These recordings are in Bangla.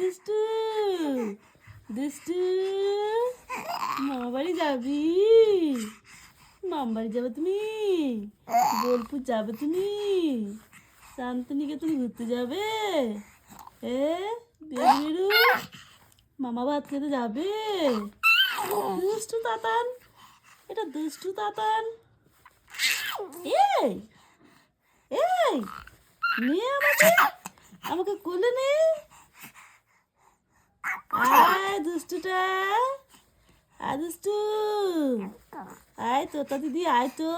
দুষ্টু দুষ্টু, মামা বাড়ি যাবি? মামা বাড়ি যাবে তুমি? বোলপুর যাবে তুমি? শান্তিনিকেতন ঘুরতে যাবে? বেরু মামা ভাত খেতে যাবে? দুষ্টু তাতান, এটা দুষ্টু তাতান। এই এই নে আমাকে, আমাকে কোলে নে। আয় দুষ্টুটা, আয় দুষ্টু, আয় তোতা দিদি, আয় তো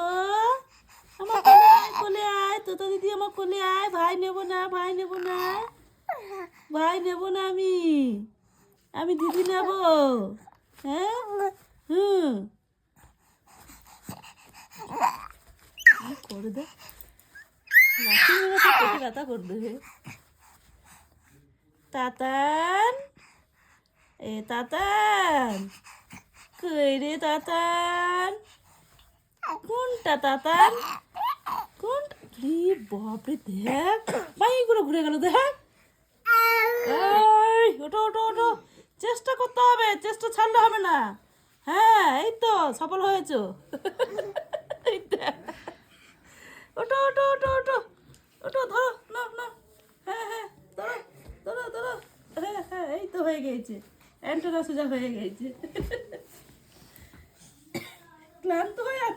আমার কোলে আয়, কোলে আয় তোতা দিদি, আমার কোলে আয়। ভাই নেব না, ভাই নেব না, ভাই নেব না, আমি দিদি নেব। হ্যাঁ হুম করে দে, লাঠি মেরে তো পেটে ব্যথা করবে। তাতান, এ তাতান, কই রে তাতান? কোনটা তাতান? কোনটা? রে বাপরে, দেখ বাই করে ঘুরে গেল, দেখ। এই ওঠো ওঠো ওঠো, চেষ্টা করতে হবে, চেষ্টা ছাড়লে হবে না। হ্যাঁ এই তো সফল হয়েছো। এই দেখ। ওঠো ওঠো ওঠো ওঠো ওঠো, ধরো না না, হ্যাঁ হ্যাঁ ধরো ধরো ধরো, হ্যাঁ হ্যাঁ এই তো হয়ে গেছে, অ্যান্টোনা সোজা হয়ে গেছে। ক্লান্ত হয়ে আছো?